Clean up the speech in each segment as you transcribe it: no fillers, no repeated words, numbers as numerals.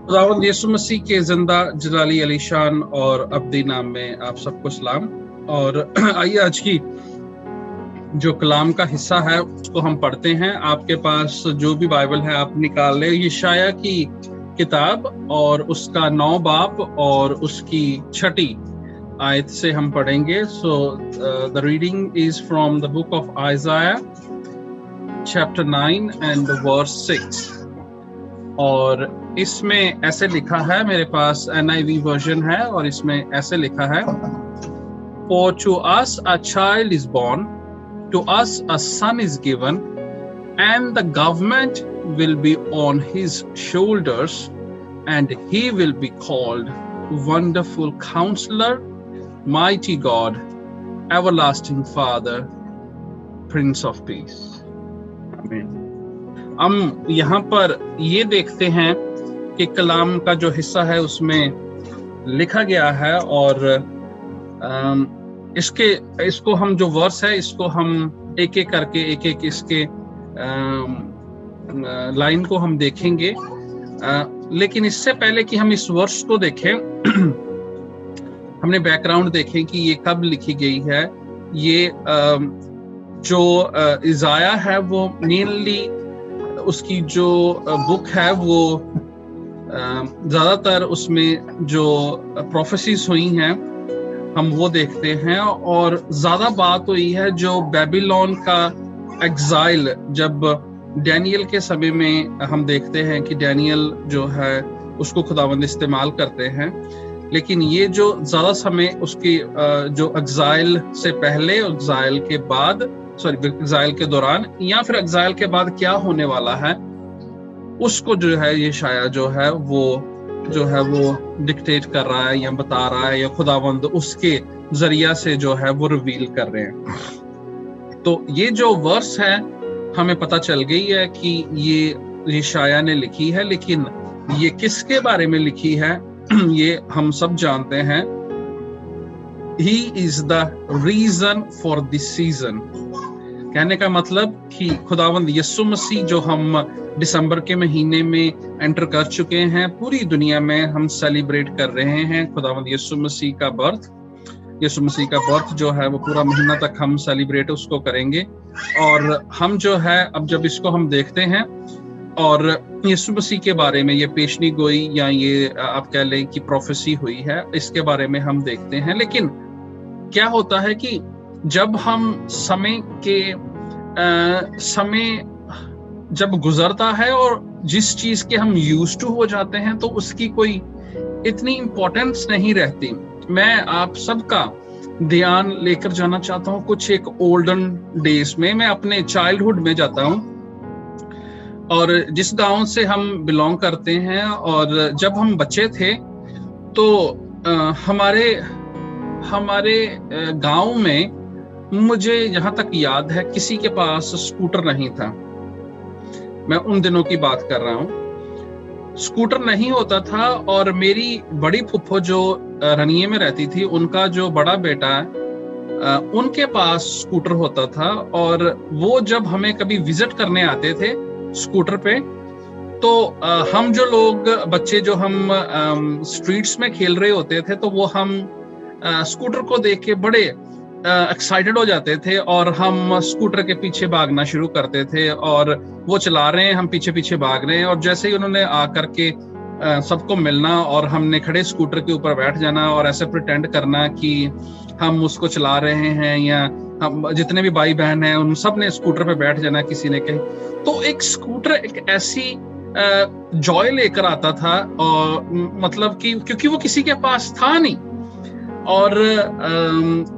खुदावंद यीशु मसीह के जिंदा जलाली अलीशान और अब्दी नाम में आप सबको सलाम। और आइए आज की जो कलाम का हिस्सा है उसको हम पढ़ते हैं। आपके पास जो भी बाइबल है आप निकाल ले। यशायाह की किताब और उसका 9 बाब और उसकी 6 आयत से हम पढ़ेंगे। So the reading is from the book of Isaiah chapter 9 and verse 6। और इसमें ऐसे लिखा है, मेरे पास NIV वर्जन है और इसमें ऐसे लिखा है, For to us a child is born, to us a son is given, and the government will be on his shoulders, and he will be called Wonderful Counselor, Mighty God, Everlasting Father, Prince of Peace. Amen. हम यहाँ पर ये देखते हैं कि कलाम का जो हिस्सा है उसमें लिखा गया है और इसको हम जो वर्स है इसको हम एक एक करके एक इसके लाइन को हम देखेंगे। लेकिन इससे पहले कि हम इस वर्स को देखें हमने बैकग्राउंड देखें कि ये कब लिखी गई है। ये जो इज़ाया है वो मेनली उसकी जो बुक है वो ज्यादातर उसमें जो प्रोफेसीज हुई हैं हम वो देखते हैं। और ज्यादा बात हुई है जो बेबीलोन का एग्जाइल, जब डैनियल के समय में हम देखते हैं कि डैनियल जो है उसको खुदावंद इस्तेमाल करते हैं। लेकिन ये जो ज्यादा समय उसकी जो एग्जाइल से पहले, एग्जाइल के बाद, एग्जाइल के दौरान या फिर एग्जाइल के बाद क्या होने वाला है उसको जो है ये शायद जो है वो डिक्टेट कर रहा है या बता रहा है, या खुदावंद उसके जरिया से जो है वो रिवील कर रहे हैं। तो ये जो वर्स है हमें पता चल गई है कि ये शाया ने लिखी है, लेकिन ये किसके बारे में लिखी है ये हम सब जानते हैं। He is the reason for this season। कहने का मतलब कि खुदावंद यीशु मसीह जो हम दिसंबर के महीने में एंटर कर चुके हैं, पूरी दुनिया में हम सेलिब्रेट कर रहे हैं खुदावंद यीशु मसीह का बर्थ। यीशु मसीह का बर्थ जो है वो पूरा महीना तक हम सेलिब्रेट उसको करेंगे। और हम जो है अब जब इसको हम देखते हैं और यीशु मसीह के बारे में ये पेशनी गोई या ये आप कह लें कि प्रोफेसी हुई है, इसके बारे में हम देखते हैं। लेकिन क्या होता है कि जब हम समय जब गुजरता है और जिस चीज के हम यूज्ड टू हो जाते हैं तो उसकी कोई इतनी इम्पोर्टेंस नहीं रहती। मैं आप सबका ध्यान लेकर जाना चाहता हूँ कुछ एक ओल्डन डेज में। मैं अपने चाइल्डहुड में जाता हूँ और जिस गांव से हम बिलोंग करते हैं, और जब हम बच्चे थे तो हमारे गांव में, मुझे जहां तक याद है, किसी के पास स्कूटर नहीं था। मैं उन दिनों की बात कर रहा हूँ, स्कूटर नहीं होता था। और मेरी बड़ी फुफ्फो जो रनिये में रहती थी, उनका जो बड़ा बेटा है उनके पास स्कूटर होता था। और वो जब हमें कभी विजिट करने आते थे स्कूटर पे, तो हम जो लोग बच्चे जो हम स्ट्रीट्स में खेल रहे होते थे, तो वो हम स्कूटर को देख के बड़े एक्साइटेड हो जाते थे और हम स्कूटर के पीछे भागना शुरू करते थे। और वो चला रहे हैं, हम पीछे पीछे भाग रहे हैं, और जैसे ही उन्होंने आकर के सबको मिलना और हमने खड़े स्कूटर के ऊपर बैठ जाना और ऐसे प्रिटेंड करना कि हम उसको चला रहे हैं, या हम जितने भी भाई बहन हैं उन सब ने स्कूटर पे बैठ जाना किसी ने कहीं। तो एक स्कूटर एक ऐसी जॉय लेकर आता था, और मतलब कि क्योंकि वो किसी के पास था नहीं। और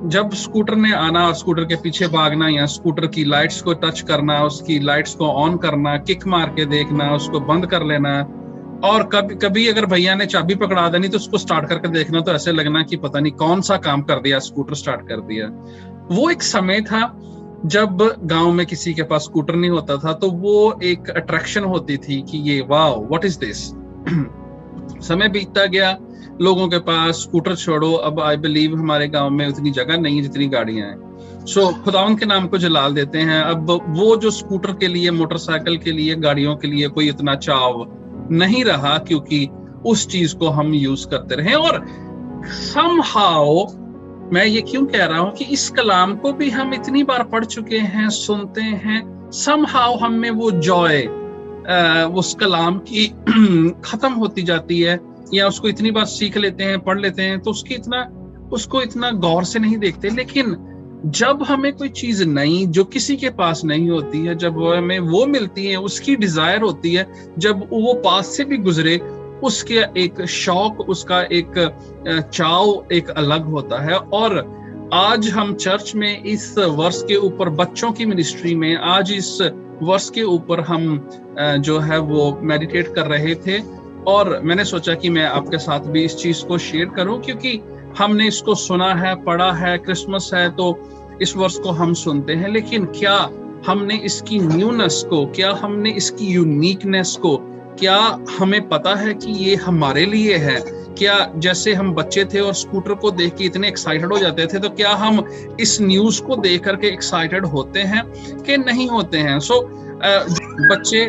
जब स्कूटर ने आना और स्कूटर के पीछे भागना, या स्कूटर की लाइट्स को टच करना, उसकी लाइट्स को ऑन करना, किक मार के देखना, उसको बंद कर लेना, और कभी अगर भैया ने चाबी पकड़ा देनी तो उसको स्टार्ट करके देखना, तो ऐसे लगना कि पता नहीं कौन सा काम कर दिया, स्कूटर स्टार्ट कर दिया। वो एक समय था जब गांव में किसी के पास स्कूटर नहीं होता था, तो वो एक अट्रैक्शन होती थी कि ये वाओ व्हाट इज दिस। समय बीतता गया, लोगों के पास स्कूटर छोड़ो, अब आई बिलीव हमारे गांव में उतनी जगह नहीं है जितनी गाड़ियां हैं। सो खुदावंद के नाम को जलाल देते हैं। अब वो जो स्कूटर के लिए, मोटरसाइकिल के लिए, गाड़ियों के लिए कोई इतना चाव नहीं रहा, क्योंकि उस चीज को हम यूज करते रहे। और somehow मैं ये क्यों कह रहा हूं कि इस कलाम को भी हम इतनी बार पढ़ चुके हैं, सुनते हैं, somehow हम में वो जॉय उस कलाम की खत्म होती जाती है, या उसको इतनी बार सीख लेते हैं, पढ़ लेते हैं, तो उसको इतना गौर से नहीं देखते। लेकिन जब हमें कोई चीज नई जो किसी के पास नहीं होती है, जब हमें वो मिलती है, उसकी डिजायर होती है, जब वो पास से भी गुजरे, उसके एक शौक, उसका एक चाव एक अलग होता है। और आज हम चर्च में इस वर्ष के ऊपर, बच्चों की मिनिस्ट्री में आज इस वर्ष के ऊपर हम जो है वो मेडिटेट कर रहे थे, और मैंने सोचा कि मैं आपके साथ भी इस चीज को शेयर करूं, क्योंकि हमने इसको सुना है, पढ़ा है, क्रिसमस है तो इस वर्ष को हम सुनते हैं, लेकिन क्या हमने इसकी न्यूनेस को, क्या हमने इसकी यूनिकनेस को, क्या हमें पता है कि ये हमारे लिए है? क्या जैसे हम बच्चे थे और स्कूटर को देख के इतने एक्साइटेड हो जाते थे, तो क्या हम इस न्यूज को देख करके एक्साइटेड होते हैं कि नहीं होते हैं? बच्चे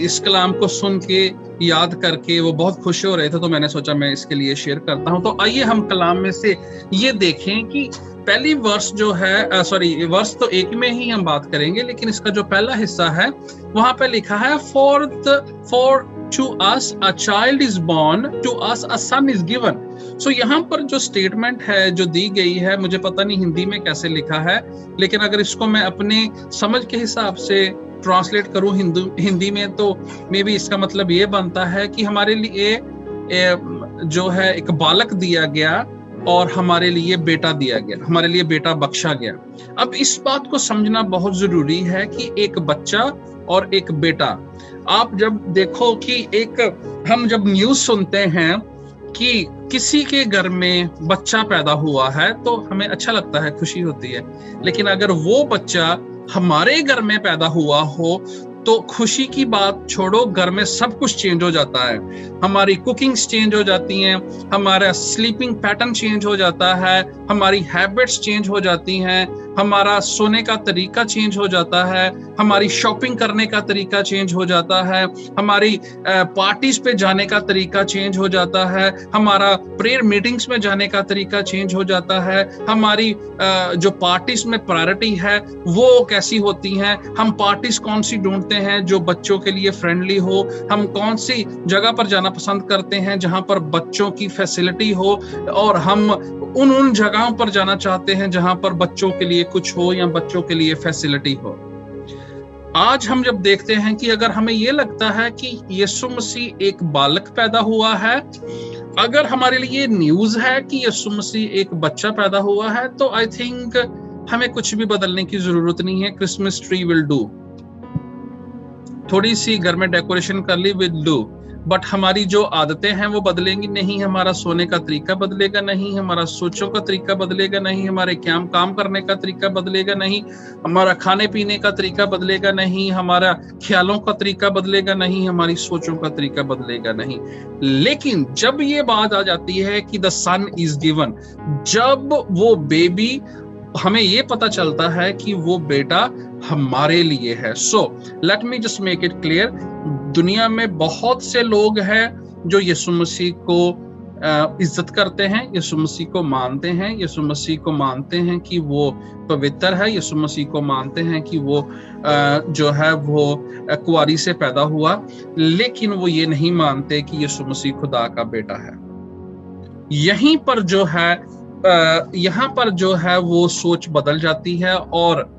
इस कलाम को सुन के, याद करके वो बहुत खुश हो रहे थे, तो मैंने सोचा मैं इसके लिए शेयर करता हूं। तो आइए हम कलाम में से ये देखें कि पहली वर्ष जो है, वर्ष तो एक में ही हम बात करेंगे, लेकिन इसका जो पहला हिस्सा है वहां पे लिखा है for to us a child is born, to us a son is given. So यहाँ पर जो स्टेटमेंट है जो दी गई है, मुझे पता नहीं हिंदी में कैसे लिखा है, लेकिन अगर इसको मैं अपने समझ के हिसाब से ट्रांसलेट करूं हिंदी में, तो मे बी इसका मतलब ये बनता है कि हमारे लिए जो है एक बालक दिया गया और हमारे लिए बेटा दिया गया, हमारे लिए बेटा बख्शा गया। अब इस बात को समझना बहुत जरूरी है कि एक बच्चा और एक बेटा, आप जब देखो कि हम जब न्यूज सुनते हैं कि किसी के घर में बच्चा पैदा हुआ है, तो हमें अच्छा लगता है, खुशी होती है। लेकिन अगर वो बच्चा हमारे घर में पैदा हुआ हो, तो खुशी की बात छोड़ो, घर में सब कुछ चेंज हो जाता है। हमारी कुकिंग्स चेंज हो जाती हैं, हमारा स्लीपिंग पैटर्न चेंज हो जाता है, हमारी हैबिट्स चेंज हो जाती हैं, हमारा सोने का तरीका चेंज हो जाता है, हमारी शॉपिंग करने का तरीका चेंज हो जाता है, हमारी पार्टीज पे जाने का तरीका चेंज हो जाता है, हमारा प्रेयर मीटिंग्स में जाने का तरीका चेंज हो जाता है, हमारी जो पार्टीज में प्रायोरिटी है वो कैसी होती हैं, हम पार्टीज कौन सी ढूंढते हैं जो बच्चों के लिए फ्रेंडली हो, हम कौन सी जगह पर जाना पसंद करते हैं जहां पर बच्चों की फैसिलिटी हो, और हम उन जगहों पर जाना चाहते हैं जहां पर बच्चों के लिए कुछ हो या बच्चों के लिए फैसिलिटी हो। आज हम जब देखते हैं कि अगर हमें ये लगता है कि यीशु मसीह एक बालक पैदा हुआ है, अगर हमारे लिए न्यूज है कि यीशु मसीह एक बच्चा पैदा हुआ है, तो आई थिंक हमें कुछ भी बदलने की जरूरत नहीं है। क्रिसमस ट्री विल डू, थोड़ी सी घर में डेकोरेशन कर ली विल डू, बट हमारी जो आदतें हैं वो बदलेंगी नहीं, हमारा सोने का तरीका बदलेगा नहीं, हमारा सोचों का तरीका बदलेगा नहीं, हमारे काम करने का तरीका बदलेगा नहीं, हमारा खाने पीने का तरीका बदलेगा नहीं, हमारा ख्यालों का तरीका बदलेगा नहीं, हमारी सोचों का तरीका बदलेगा नहीं। लेकिन जब ये बात आ जाती है कि द सन इज गिवन, जब वो बेबी, हमें ये पता चलता है कि वो बेटा हमारे लिए है। So let me just make it clear, दुनिया में बहुत से लोग हैं जो यीशु मसीह को इज्जत करते हैं, यीशु मसीह को मानते हैं, यीशु मसीह को मानते हैं कि वो पवित्र है, यीशु मसीह को मानते हैं कि वो जो है वो कुंवारी से पैदा हुआ, लेकिन वो ये नहीं मानते कि यीशु मसीह खुदा का बेटा है। यहीं पर जो है यहाँ पर जो है वो सोच बदल जाती है, और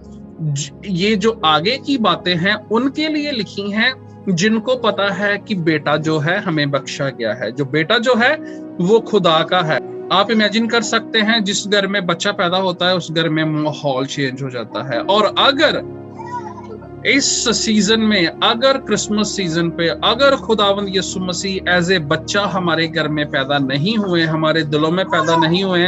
ये जो आगे की बातें हैं उनके लिए लिखी हैं जिनको पता है कि बेटा जो है हमें बख्शा गया है, जो बेटा जो है वो खुदा का है। आप इमेजिन कर सकते हैं, जिस घर में बच्चा पैदा होता है उस घर में माहौल चेंज हो जाता है। और अगर इस सीजन में, अगर क्रिसमस सीजन पे, अगर खुदावंद यीशु मसीह एज ए बच्चा हमारे घर में पैदा नहीं हुए, हमारे दिलों में पैदा नहीं हुए,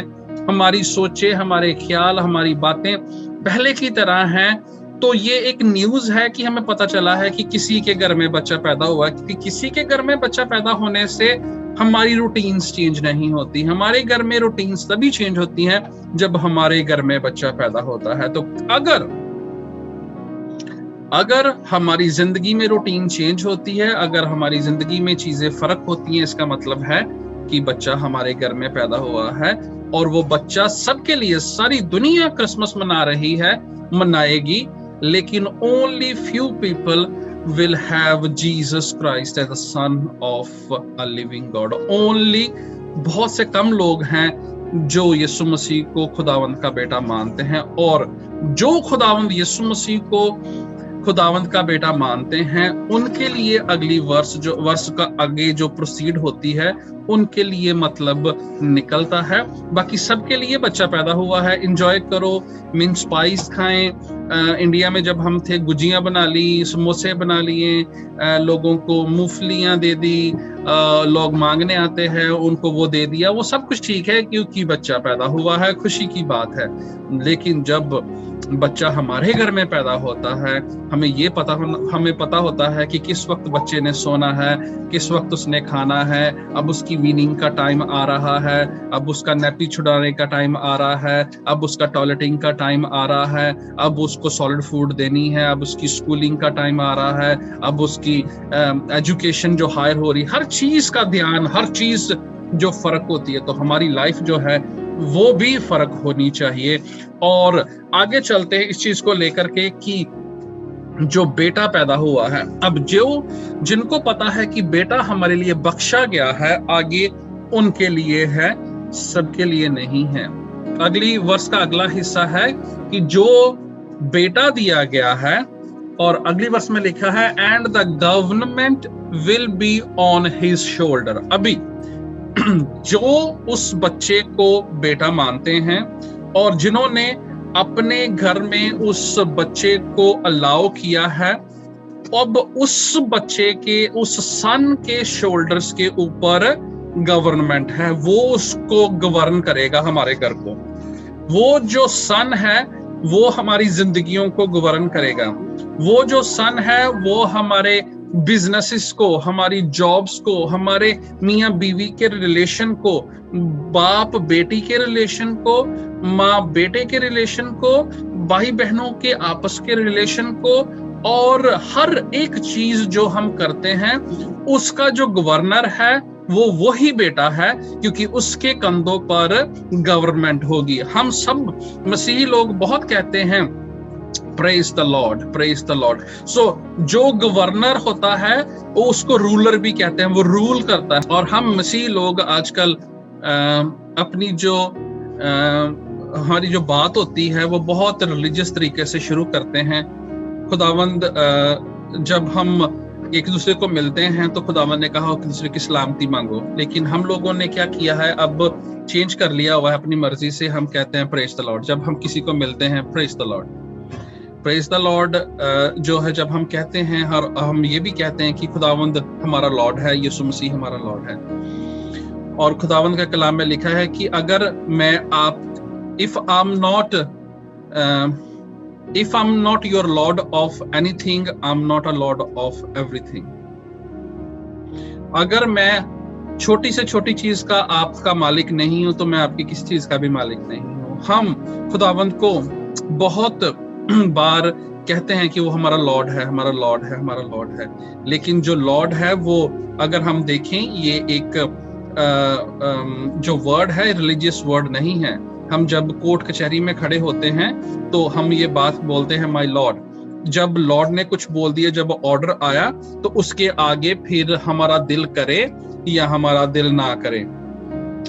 हमारी सोचे, हमारे ख्याल, हमारी बातें पहले की तरह हैं, तो ये एक न्यूज है कि हमें पता चला है कि किसी के घर में बच्चा पैदा हुआ, क्योंकि किसी के घर में बच्चा पैदा होने से हमारी रूटीन्स चेंज नहीं होती। हमारे घर में रूटीन्स तभी चेंज होती हैं जब हमारे घर में बच्चा पैदा होता है। तो अगर हमारी जिंदगी में रूटीन चेंज होती है, अगर हमारी जिंदगी में चीजें फर्क होती हैं, इसका मतलब है कि बच्चा हमारे घर में पैदा हुआ है और वो बच्चा सबके लिए, सारी दुनिया क्रिसमस मना रही है, मनाएगी, लेकिन only few people will have Jesus Christ as the son of a living God. Only बहुत से कम लोग हैं जो यीशु मसीह को खुदावंद का बेटा मानते हैं, और जो खुदावंद यीशु मसीह को खुदावंद का बेटा मानते हैं उनके लिए अगली वर्ष का आगे जो प्रोसीड होती है उनके लिए मतलब निकलता है। बाकी सबके लिए बच्चा पैदा हुआ है, एंजॉय करो, मिंस स्पाइस खाएं। इंडिया में जब हम थे गुजियां बना ली, समोसे बना लिए, लोगों को मूंगफलियां दे दी, लोग मांगने आते हैं उनको वो दे दिया, वो सब कुछ ठीक है क्योंकि बच्चा पैदा हुआ है, खुशी की बात है। लेकिन जब बच्चा हमारे घर में पैदा होता है, हमें पता होता है कि किस वक्त बच्चे ने सोना है, किस वक्त उसने खाना है, अब उसकी वीनिंग का टाइम आ रहा है, अब उसका नैपी छुड़ाने का टाइम आ रहा है, अब उसका टॉयलेटिंग का टाइम आ रहा है, अब उसको सॉलिड फूड देनी है, अब उसकी स्कूलिंग का टाइम आ रहा है, अब उसकी एजुकेशन जो हायर हो रही, हर चीज का ध्यान, हर चीज जो फर्क होती है, तो हमारी लाइफ जो है वो भी फर्क होनी चाहिए। और आगे चलते हैं इस चीज को लेकर के कि जो बेटा पैदा हुआ है, अब जिनको पता है कि बेटा हमारे लिए बख्शा गया है, आगे उनके लिए है, सबके लिए नहीं है। अगली वर्ष का अगला हिस्सा है कि जो बेटा दिया गया है, और अगली वर्ष में लिखा है and the government will be on his shoulder. अभी जो उस बच्चे को बेटा मानते हैं और जिन्होंने अपने घर में उस बच्चे को अलाउ किया है, अब उस बच्चे के, उस सन के शोल्डर्स के ऊपर गवर्नमेंट है, वो उसको गवर्न करेगा हमारे घर को। वो जो सन है वो हमारी जिंदगियों को गवर्न करेगा। वो जो सन है वो हमारे बिजनेसेस को, हमारी जॉब्स को, हमारे मियाँ बीवी के रिलेशन को, बाप बेटी के रिलेशन को, माँ बेटे के रिलेशन को, भाई बहनों के आपस के रिलेशन को, और हर एक चीज जो हम करते हैं उसका जो गवर्नर है वो वही बेटा है, क्योंकि उसके कंधों पर गवर्नमेंट होगी। हम सब मसीही लोग बहुत कहते हैं praise the Lord, praise the Lord. So जो गवर्नर होता है वो उसको रूलर भी कहते हैं, वो रूल करता है। और हम मसीही लोग आजकल अपनी जो हमारी जो बात होती है वो बहुत रिलीजियस तरीके से शुरू करते हैं। खुदावंद जब हम एक दूसरे को मिलते हैं तो खुदावंद ने कहा एक दूसरे की सलामती मांगो, लेकिन हम लोगों ने क्या किया है, अब चेंज कर लिया हुआ है अपनी मर्जी से। हम कहते हैं प्रेज द लॉर्ड, जब हम किसी को मिलते हैं praise the Lord, praise the Lord जो है जब हम कहते हैं, हम ये भी कहते हैं कि खुदावंद हमारा लॉर्ड है, यीशु मसीह हमारा लॉर्ड है। और खुदावंद का कलाम में लिखा है कि अगर if I'm not your lord of anything, I'm not a lord of everything. अगर मैं छोटी से छोटी चीज का आपका मालिक नहीं हूं तो मैं आपकी किसी चीज का भी मालिक नहीं हूं। हम खुदावंद को बहुत बार कहते हैं कि वो हमारा लॉर्ड है, हमारा लॉर्ड है, हमारा लॉर्ड है, लेकिन जो लॉर्ड है वो अगर हम देखें ये एक जो वर्ड है रिलीजियस वर्ड नहीं है। हम जब कोर्ट कचहरी में खड़े होते हैं तो हम ये बात बोलते हैं माय लॉर्ड। जब लॉर्ड ने कुछ बोल दिया, जब ऑर्डर आया, तो उसके आगे फिर हमारा दिल करे या हमारा दिल ना करे,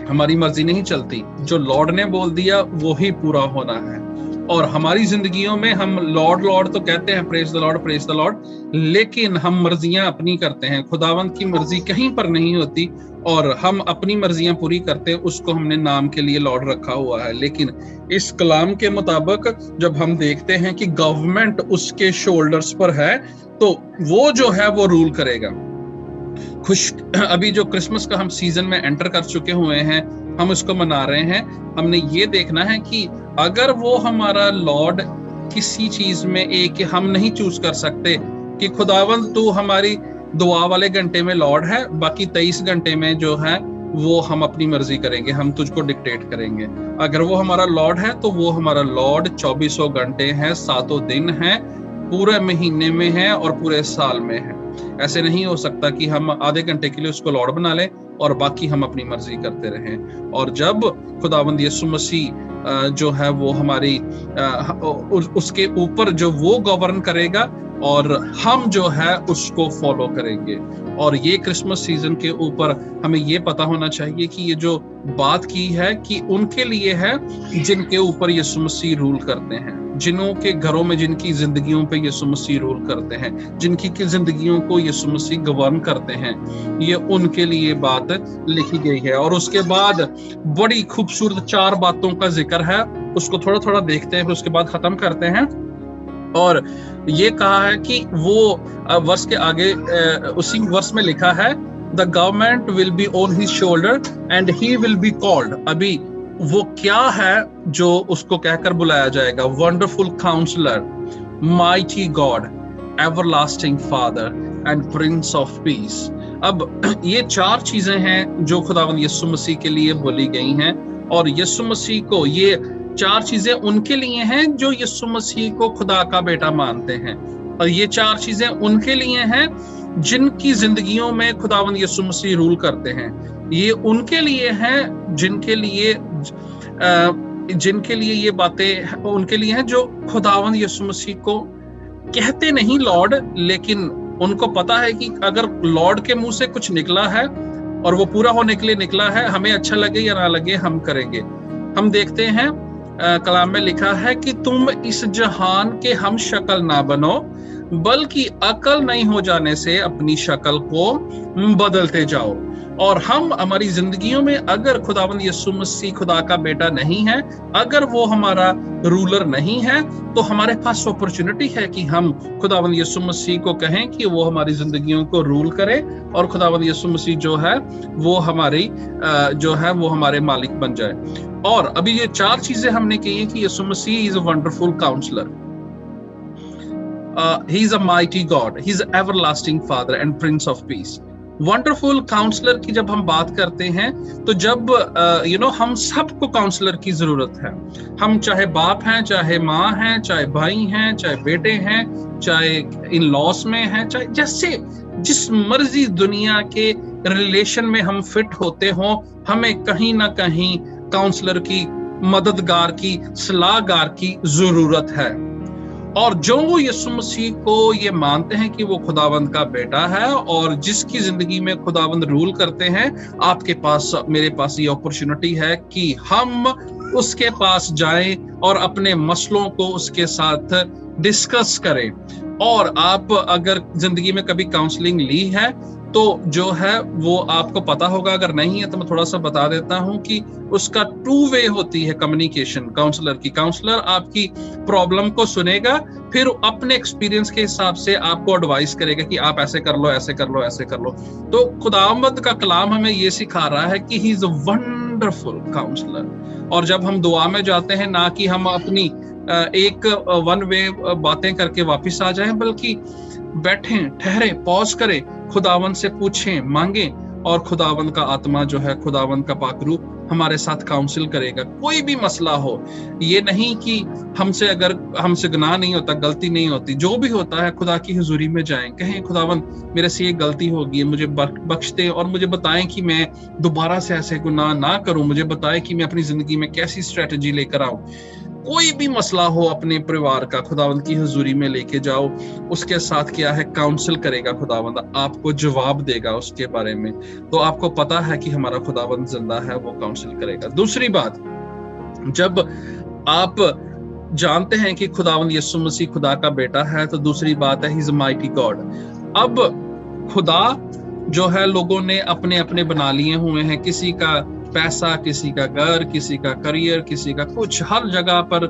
हमारी मर्जी नहीं चलती। जो लॉर्ड ने बोल दिया वो ही पूरा होना है। और हमारी जिंदगियों में हम लॉर्ड लॉर्ड तो कहते हैं, praise the Lord, praise the Lord, लेकिन हम मर्जियां अपनी करते हैं। खुदावंद की मर्जी कहीं पर नहीं होती और हम अपनी मर्जियां पूरी करते हैं। उसको हमने नाम के लिए लॉर्ड रखा हुआ है, लेकिन इस कलाम के मुताबिक जब हम देखते हैं कि गवर्नमेंट उसके शोल्डर्स पर है तो वो जो है वो रूल करेगा। अभी जो क्रिसमस का हम सीजन में एंटर कर चुके हुए हैं, हम इसको मना रहे हैं। हमने ये देखना है कि अगर वो हमारा लॉर्ड किसी चीज में एक हम नहीं चूज कर सकते कि खुदावंद तू हमारी दुआ वाले घंटे में लॉर्ड है, बाकी 23 घंटे में जो है वो हम अपनी मर्जी करेंगे, हम तुझको डिक्टेट करेंगे। अगर वो हमारा लॉर्ड है तो वो हमारा लॉर्ड 24 घंटे है, 7 दिन है, पूरे महीने में है और पूरे साल में है। ऐसे नहीं हो सकता कि हम आधे घंटे के लिए उसको लॉर्ड बना लें और बाकी हम अपनी मर्जी करते रहें। और जब खुदावंद यीशु मसीह जो है वो हमारी उसके ऊपर जो वो गवर्न करेगा और हम जो है उसको फॉलो करेंगे। और ये क्रिसमस सीजन के ऊपर हमें ये पता होना चाहिए कि ये जो बात की है कि उनके लिए है जिनके ऊपर यीशु मसीह रूल करते हैं, जिनों के घरों में जिनकी जिंदगियों पे यीशु मसीह रूल करते हैं, जिनकी जिंदगियों को यीशु मसीह गवर्न करते हैं, ये उनके लिए बात लिखी गई है। और उसके बाद बड़ी खूबसूरत 4 बातों का जिक्र है, उसको थोड़ा थोड़ा देखते हैं फिर उसके बाद खत्म करते हैं। और ये कहा है कि वो वर्ष के आगे उसी वर्ष में लिखा है, the government will be on his shoulder and he will be called. अभी वो क्या है जो उसको कहकर बुलाया जाएगा? Wonderful counsellor, mighty God, everlasting father and prince of peace. अब ये 4 चीजें हैं जो खुदावंद यीशु मसीह के लिए बोली गई हैं। और यीशु मसीह को ये 4 चीजें उनके लिए हैं जो यीशु मसीह को खुदा का बेटा मानते हैं। और ये 4 चीजें उनके लिए हैं जिनकी जिंदगियों में खुदावंद यीशु मसीह रूल करते हैं। ये उनके लिए हैं जिनके लिए ये बातें उनके लिए हैं जो खुदावंद यीशु मसीह को कहते नहीं लॉर्ड, लेकिन उनको पता है कि अगर लॉर्ड के मुंह से कुछ निकला है और वो पूरा होने के लिए निकला है, हमें अच्छा लगे या ना लगे हम करेंगे। हम देखते हैं कलाम में लिखा है कि तुम इस जहान के हम शक्ल ना बनो, बल्कि अकल नहीं हो जाने से अपनी शक्ल को बदलते जाओ। और हम हमारी जिंदगियों में अगर खुदावंद यीशु मसीह खुदा का बेटा नहीं है, अगर वो हमारा रूलर नहीं है, तो हमारे पास अपॉर्चुनिटी है कि हम खुदावंद यीशु मसीह को कहें कि वो हमारी जिंदगियों को रूल करे। और खुदावंद यीशु मसीह जो है वो हमारे मालिक बन जाए। और अभी ये 4 चीजें हमने कही है कि Yeshu Masih is a wonderful counsellor, he is a mighty God, he is everlasting father and prince of peace. Wonderful counsellor की जब हम बात करते हैं तो जब हम सबको काउंसलर की जरूरत है। हम चाहे बाप हैं, चाहे माँ हैं, चाहे भाई हैं, चाहे बेटे हैं, चाहे इन लॉस में हैं, चाहे जैसे जिस मर्जी दुनिया के रिलेशन में हम फिट होते हो, हमें कहीं ना कहीं काउंसलर की, मददगार की, सलाहगार की जरूरत है। और जो यीशु मसीह को ये मानते हैं कि वो खुदावंद का बेटा है और जिसकी जिंदगी में खुदावंद रूल करते हैं, आपके पास, मेरे पास ये अपॉर्चुनिटी है कि हम उसके पास जाएं और अपने मसलों को उसके साथ डिस्कस करें। और आप अगर जिंदगी में कभी काउंसलिंग ली है तो जो है वो आपको पता होगा, अगर नहीं है तो मैं थोड़ा सा बता देता हूं कि उसका 2 वे होती है कम्युनिकेशन काउंसलर की। काउंसलर आपकी प्रॉब्लम को सुनेगा, फिर अपने एक्सपीरियंस के हिसाब से आपको एडवाइस करेगा कि आप ऐसे कर लो, ऐसे कर लो, ऐसे कर लो। तो खुदावंद का कलाम हमें ये सिखा रहा है कि he is a wonderful counsellor. और जब हम दुआ में जाते हैं, ना कि हम अपनी एक 1 वे बातें करके वापस आ जाएं, बल्कि बैठें, ठहरे, पॉज करें, खुदावंद से पूछें, मांगें, और खुदावंद का आत्मा जो है, खुदावंद का पाक रूह हमारे साथ काउंसिल करेगा। कोई भी मसला हो, ये नहीं कि हमसे गुनाह नहीं होता, गलती नहीं होती, जो भी होता है खुदा की हुजूरी में जाएं, कहें खुदावंद मेरे से ये गलती होगी, मुझे बख्श दे और मुझे बताएं कि मैं दोबारा से ऐसे गुनाह ना करूं, मुझे बताएं कि मैं अपनी जिंदगी में कैसी स्ट्रेटजी लेकर आऊं। कोई भी मसला हो अपने परिवार का, खुदावंद की हुजूरी में लेके जाओ, उसके साथ क्या है, काउंसिल करेगा खुदावंद, आपको जवाब देगा उसके बारे में। तो आपको पता है कि हमारा खुदावंद जिंदा है, वो काउंसिल करेगा। दूसरी बात, जब आप जानते हैं कि खुदावंद यीशु मसीह खुदा का बेटा है, तो दूसरी बात है he is a mighty God. अब खुदा जो है लोगों ने अपने अपने बना लिए हुए हैं, किसी का पैसा, किसी का घर, किसी का करियर, किसी का कुछ, हर जगह पर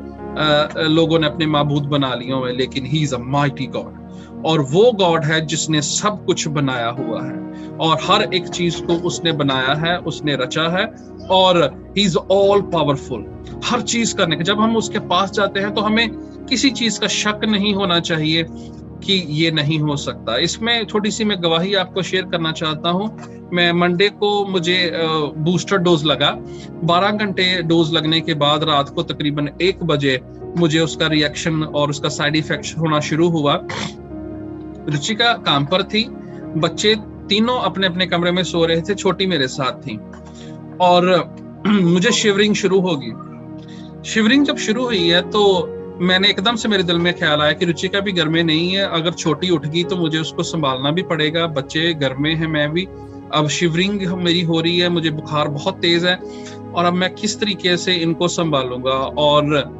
लोगों ने अपने माबूद बना लिए हुए, लेकिन ही इज अ माइटी गॉड। और वो गॉड है जिसने सब कुछ बनाया हुआ है और हर एक चीज को उसने बनाया है, उसने रचा है, और ही इज ऑल पावरफुल। हर चीज करने के, जब हम उसके पास जाते हैं तो हमें किसी चीज का शक नहीं होना चाहिए। कि ये नहीं हो सकता। इसमें थोड़ी सी मैं गवाही आपको शेयर करना चाहता हूँ। मैं मंडे को मुझे बूस्टर डोज लगा। 12 घंटे डोज लगने के बाद रात को तकरीबन 1 बजे मुझे उसका रिएक्शन और उसका साइड इफेक्ट होना शुरू हुआ। रुचिका काम पर थी, बच्चे तीनों अपने अपने कमरे में सो रहे थे, छोटी मेरे साथ थी, और मुझे शिवरिंग शुरू होगी। शिवरिंग जब शुरू हुई है तो मैंने एकदम से मेरे दिल में ख्याल आया कि रुचिका भी घर में नहीं है, अगर छोटी उठ गई तो मुझे उसको संभालना भी पड़ेगा, बच्चे घर में हैं, मैं भी। अब शिवरिंग मेरी हो रही है, मुझे बुखार बहुत तेज है, और अब मैं किस तरीके से इनको संभालूंगा। और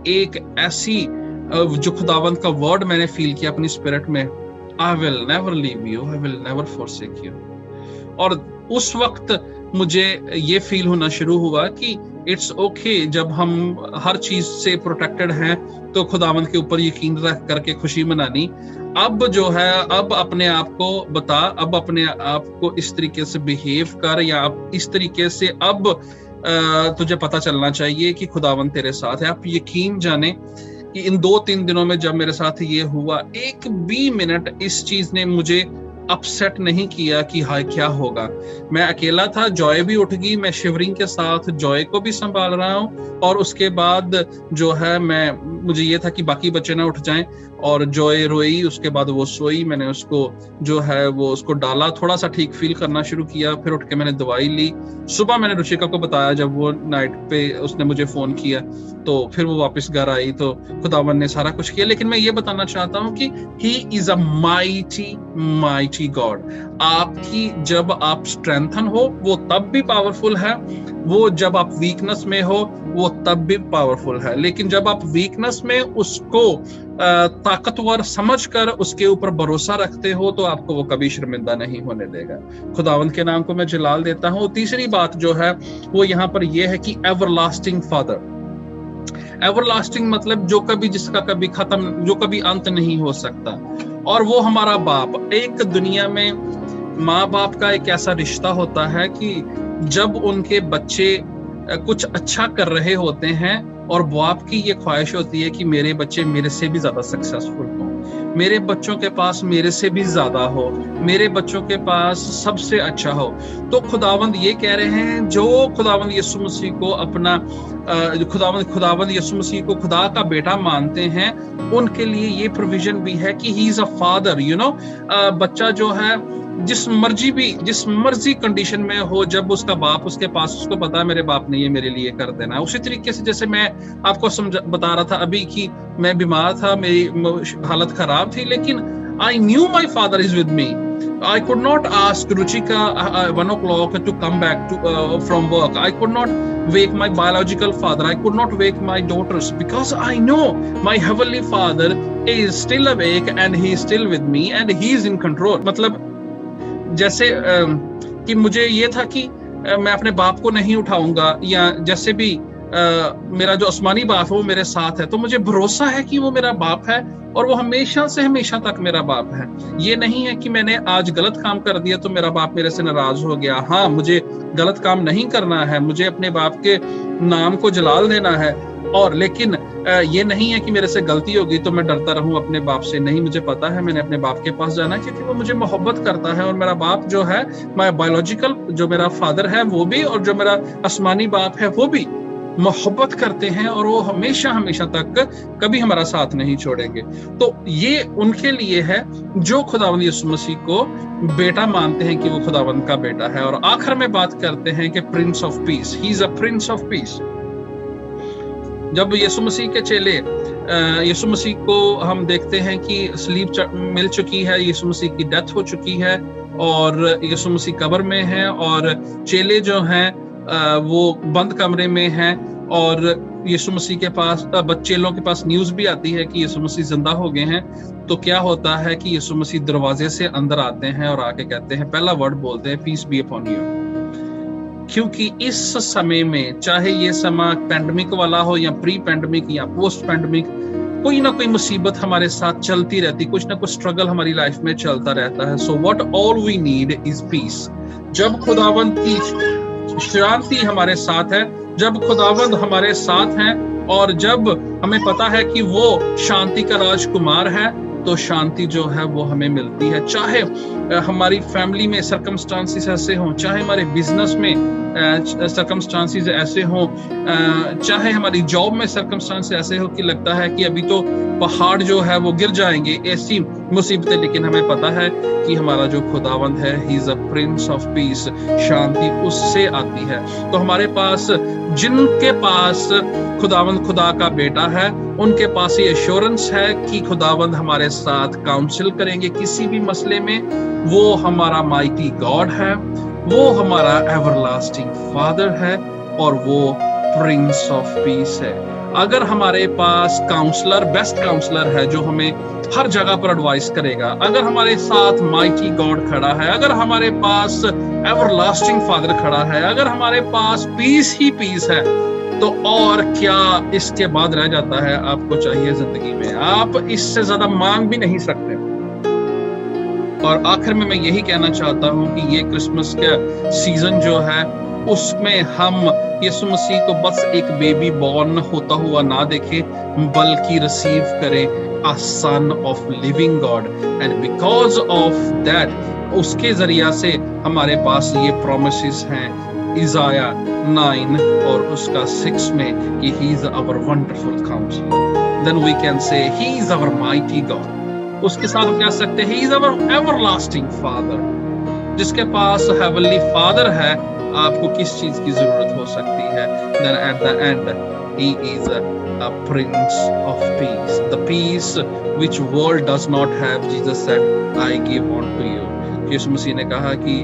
एक ऐसी जो खुदावंद का वर्ड मैंने फील किया अपनी स्पिरिट में, I will never leave you, I will never forsake you। और उस वक्त मुझे ये फील होना शुरू हुआ कि इट्स ओके, जब हम हर चीज से प्रोटेक्टेड हैं तो खुदावंद के ऊपर यकीन रख करके खुशी मनानी। अब जो है, अब अपने आप को बता, अब अपने आप को इस तरीके से बिहेव कर, या अब इस तरीके से अब तुझे पता चलना चाहिए कि खुदावंद तेरे साथ है। आप यकीन जाने कि इन 2-3 दिनों में जब मेरे साथ ये हुआ, एक भी मिनट इस चीज ने मुझे अपसेट नहीं किया कि हाय क्या होगा। मैं अकेला था, जॉय भी उठ गई, मैं शिवरिंग के साथ जॉय को भी संभाल रहा हूँ, और उसके बाद जो है मुझे ये था कि बाकी बच्चे ना उठ जाएं, और जॉय रोई, उसके बाद वो सोई, मैंने उसको जो है वो उसको डाला, थोड़ा सा ठीक फील करना शुरू किया, फिर उठ के मैंने दवाई ली। सुबह मैंने रुचिका को बताया, जब वो नाइट पे उसने मुझे फोन किया, तो फिर वो वापस घर आई, तो खुदावन ने सारा कुछ किया। लेकिन मैं ये बताना चाहता हूँ कि he is a mighty God. आपकी जब आप स्ट्रेंथन हो वो तब भी पावरफुल है, वो जब आप वीकनेस में हो वो तब भी पावरफुल है। लेकिन जब आप वीकनेस में उसको ताकतवर समझकर उसके ऊपर भरोसा रखते हो तो आपको वो कभी शर्मिंदा नहीं होने देगा। खुदावंद के नाम को मैं जलाल देता हूँ। तीसरी बात जो है वो यहाँ पर यह है कि एवरलास्टिंग फादर। एवरलास्टिंग मतलब जो कभी, जिसका कभी खत्म, जो कभी अंत नहीं हो सकता, और वो हमारा बाप। एक दुनिया में माँ बाप का एक ऐसा रिश्ता होता है कि जब उनके बच्चे कुछ अच्छा कर रहे होते हैं और बाप की ये ख्वाहिश होती है कि मेरे बच्चे मेरे से भी ज्यादा सक्सेसफुल हों, मेरे बच्चों के पास मेरे से भी ज्यादा हो, मेरे बच्चों के पास सबसे अच्छा हो। तो खुदावंद ये कह रहे हैं, जो खुदावंद यीशु मसीह को अपना खुदावंद यीशु मसीह को खुदा का बेटा मानते हैं, उनके लिए ये प्रोविजन भी है कि ही इज अ फादर। बच्चा जो है जिस मर्जी कंडीशन में हो, जब उसका बाप उसके पास, उसको पता है मेरे बाप ने ये मेरे लिए कर देना है। उसी तरीके से जैसे मैं आपको बता रहा था अभी कि मैं बीमार था, मेरी हालत खराब थी, लेकिन I knew my father is with me. I could not ask Ruchika 1 o'clock to come back from work. I could not wake my biological father. I could not wake my daughters, because I know my heavenly father is still awake and he is still with me and he is in control. मतलब जैसे कि मुझे ये था कि मैं अपने बाप को नहीं उठाऊंगा, या जैसे भी मेरा जो आसमानी बाप है वो मेरे साथ है, तो मुझे भरोसा है कि वो मेरा बाप है और वो हमेशा से हमेशा तक मेरा बाप है। ये नहीं है कि मैंने आज गलत काम कर दिया तो मेरा बाप मेरे से नाराज हो गया। हाँ, मुझे गलत काम नहीं करना है, मुझे अपने बाप के नाम को जलाल देना है, और लेकिन ये नहीं है कि मेरे से गलती होगी तो मैं डरता रहूं अपने बाप से। नहीं, मुझे पता है मैंने अपने बाप के पास जाना है, क्योंकि वो मुझे मोहब्बत करता है, और मेरा बाप जो है, माय बायोलॉजिकल जो मेरा फादर है वो भी, और जो मेरा आसमानी बाप है वो भी मोहब्बत करते हैं, और वो हमेशा हमेशा तक कभी हमारा साथ नहीं छोड़ेंगे। तो ये उनके लिए है जो खुदावंद यीशु मसीह को बेटा मानते हैं कि वो खुदावंद का बेटा है। और आखिर में बात करते हैं कि Prince of piece, he is a prince of piece. जब यीशु मसीह के चेले, यीशु मसीह को हम देखते हैं कि स्लीप मिल चुकी है, यीशु मसीह की डेथ हो चुकी है और यीशु मसीह कब्र में है, और चेले जो हैं वो बंद कमरे में हैं, और यीशु मसीह के पास, चेलों के पास न्यूज़ भी आती है कि यीशु मसीह जिंदा हो गए हैं। तो क्या होता है कि यीशु मसीह दरवाजे से अंदर आते हैं और आके कहते हैं, पहला वर्ड बोलते हैं, पीस बी अपॉन यू। क्योंकि इस समय में, चाहे ये समय पैंडेमिक वाला हो या प्री पैंडेमिक या पोस्ट पैंडेमिक, कोई ना कोई मुसीबत हमारे साथ चलती रहती, कुछ ना कुछ स्ट्रगल हमारी लाइफ में चलता रहता है। So what all we need is peace. जब खुदावंद की शांति हमारे साथ है, जब खुदावंद हमारे साथ हैं, और जब हमें पता है कि वो शांति का राजकुमार है, तो शांति जो है वो हमें मिलती है। चाहे हमारी फैमिली में सर्कमस्टांसेस ऐसे हों, चाहे हमारे बिजनेस में सर्कमस्टांसेस ऐसे हों, चाहे हमारी जॉब में सर्कमस्टांसेस ऐसे हो कि लगता है कि अभी तो पहाड़ जो है वो गिर जाएंगे, ऐसी मुसीबतें, लेकिन हमें पता है कि हमारा जो खुदावंद है, he is a prince of peace, शांति उससे आती है। तो हमारे पास, जिनके पास खुदावंद खुदा का बेटा है, उनके पास ये एश्योरेंस है कि खुदावंद हमारे साथ काउंसिल करेंगे किसी भी मसले में। वो हमारा माइटी गॉड है, वो हमारा एवरलास्टिंग फादर है, और वो प्रिंस ऑफ पीस है। अगर हमारे पास काउंसलर, बेस्ट काउंसलर है जो हमें हर जगह पर एडवाइस करेगा, अगर हमारे साथ माइटी गॉड खड़ा है, अगर हमारे पास एवरलास्टिंग फादर खड़ा है, अगर हमारे पास पीस ही पीस है, तो और क्या इसके बाद रह जाता है आपको चाहिए जिंदगी में? आप इससे ज्यादा मांग भी नहीं सकते। और आखिर में मैं यही कहना चाहता हूं कि ये क्रिसमस का सीजन जो है, उसमें हम यीशु मसीह को बस एक बेबी बॉर्न होता हुआ ना देखें, बल्कि रिसीव करें a son of living God. And because of that, उसके जरिया से हमारे पास ये प्रोमिसेस हैं इज़ाया 9 और उसका 6 में कि he is our wonderful counsellor. Then we can say he is our mighty God. उसके साथ हम कह सकते हैं he is our everlasting father. जिसके पास हेवनली फादर है, आपको किस चीज की जरूरत हो सकती है? Then at the end he is a prince of peace, the peace which world does not have. Jesus said I give on to you. Yeshu Masih ने कहा कि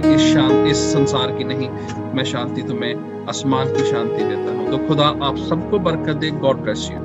इस संसार की नहीं, मैं शांति तुम्हें आसमान की शांति देता हूं। तो खुदा आप सबको बरकत दे। God bless you.